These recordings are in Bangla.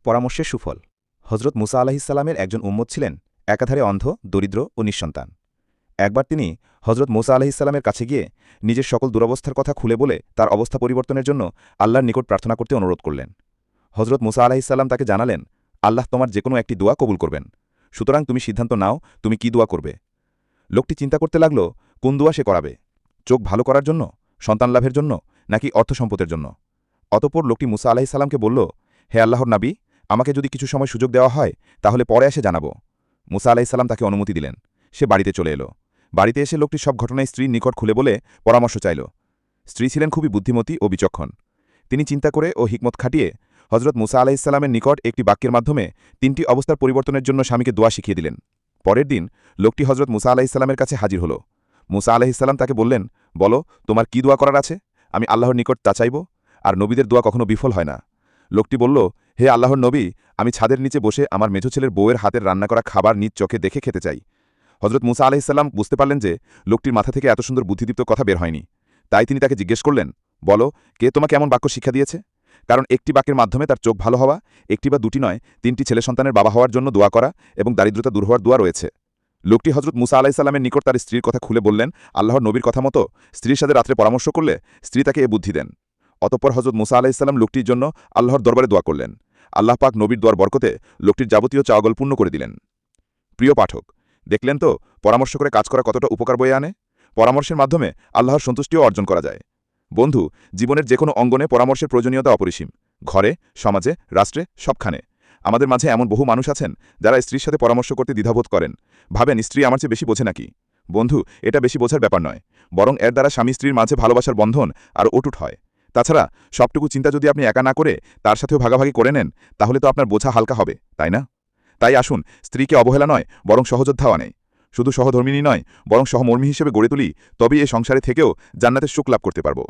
পরামর্শের সুফল। হজরত মুসা আলাহিসাল্লামের একজন উম্মত ছিলেন একাধারে অন্ধ, দরিদ্র ও নিঃসন্তান। একবার তিনি হজরত মুসা আলাহিসাল্লামের কাছে গিয়ে নিজের সকল দুরবস্থার কথা খুলে বলে তার অবস্থা পরিবর্তনের জন্য আল্লাহর নিকট প্রার্থনা করতে অনুরোধ করলেন। হজরত মুসা আলাহিসাল্লাম তাকে জানালেন, আল্লাহ তোমার যে কোনো একটি দোয়া কবুল করবেন, সুতরাং তুমি সিদ্ধান্ত নাও তুমি কি দোয়া করবে। লোকটি চিন্তা করতে লাগল কোন দোয়া সে করাবে, চোখ ভালো করার জন্য, সন্তান লাভের জন্য, নাকি অর্থ সম্পদের জন্য। অতঃপর লোকটি মুসা আলাহিসাল্লামকে বলল, হে আল্লাহর নাবী, আমাকে যদি কিছু সময় সুযোগ দেওয়া হয় তাহলে পরে এসে জানাব। মুসা আলাহিসাল্লাম তাকে অনুমতি দিলেন। সে বাড়িতে চলে এলো। বাড়িতে এসে লোকটি সব ঘটনায় স্ত্রীর নিকট খুলে বলে পরামর্শ চাইল। স্ত্রী ছিলেন খুবই বুদ্ধিমতী ও বিচক্ষণ। তিনি চিন্তা করে ও হিকমত খাটিয়ে হজরত মুসা আলাহিসাল্লামের নিকট একটি বাক্যের মাধ্যমে 3টি অবস্থার পরিবর্তনের জন্য স্বামীকে দোয়া শিখিয়ে দিলেন। পরের দিন লোকটি হজরত মুসা আলাহিসাল্লামের কাছে হাজির হল। মুসা আলাহিসাল্লাম তাকে বললেন, বলো তোমার কি দোয়া করার আছে, আমি আল্লাহর নিকট তা চাইব, আর নবীদের দোয়া কখনো বিফল হয় না। লোকটি বলল, হে আল্লাহর নবী, আমি ছাদের নিচে বসে আমার মেঝো ছেলের বউয়ের হাতের রান্না করা খাবার নিজ চোখে দেখে খেতে চাই। হজরত মুসা আলাহিসাল্লাম বুঝতে পারলেন যে লোকটির মাথা থেকে এত সুন্দর বুদ্ধিদীপ্ত কথা বের হয়নি। তাই তিনি তাকে জিজ্ঞেস করলেন, বলো কে তোমাকে এমন বাক্য শিক্ষা দিয়েছে। কারণ একটি বাক্যের মাধ্যমে তার চোখ ভালো হওয়া, একটি বা দুটি নয় 3টি ছেলে সন্তানের বাবা হওয়ার জন্য দোয়া করা এবং দারিদ্রতা দূর হওয়ার দোয়া রয়েছে। লোকটি হজরত মুসা আলাহিসাল্লামের নিকট তার স্ত্রীর কথা খুলে বললেন, আল্লাহর নবীর কথা মতো স্ত্রীর সাথে রাত্রে পরামর্শ করলে স্ত্রী তাকে এ বুদ্ধি দেন। অতঃপর হজরত মুসা আলাহিসাল্লাম লোকটির জন্য আল্লাহর দরবারে দোয়া করলেন। আল্লাহ পাক নবীর দোয়ার বরকতে লোকটির যাবতীয় চাওয়াগল পূর্ণ করে দিলেন। প্রিয় পাঠক, দেখলেন তো পরামর্শ করে কাজ করা কতটা উপকার বয়ে আনে। পরামর্শের মাধ্যমে আল্লাহর সন্তুষ্টিও অর্জন করা যায়। বন্ধু, জীবনের যে কোনো অঙ্গনে পরামর্শের প্রয়োজনীয়তা অপরিসীম। ঘরে, সমাজে, রাষ্ট্রে, সবখানে। আমাদের মাঝে এমন বহু মানুষ আছেন যারা স্ত্রীর সাথে পরামর্শ করতে দ্বিধাবোধ করেন, ভাবেন স্ত্রী আমার চেয়ে বেশি বোঝে নাকি। বন্ধু, এটা বেশি বোঝার ব্যাপার নয়, বরং এর দ্বারা স্বামী স্ত্রীর মাঝে ভালোবাসার বন্ধন আর অটুট হয়। তাছাড়া সবটুকু চিন্তা যদি আপনি একা না করে তার সাথেও ভাগাভাগি করে নেন, তাহলে তো আপনার বোঝা হালকা হবে, তাই না? তাই আসুন স্ত্রীকে অবহেলা নয় বরং সহযোদ্ধাও আনে। শুধু সহধর্মিনী নয় বরং সহমর্মী হিসেবে গড়ে তুলি, তবেই এ সংসারে থেকেও জান্নাতের সুখ লাভ করতে পারব।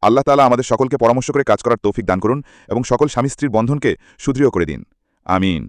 আল্লাহ তাআলা আমাদের সকলকে পরামর্শ করে কাজ করার তৌফিক দান করুন এবং সকল স্বামী স্ত্রীর বন্ধনকে সুদৃঢ় করে দিন। আমিন।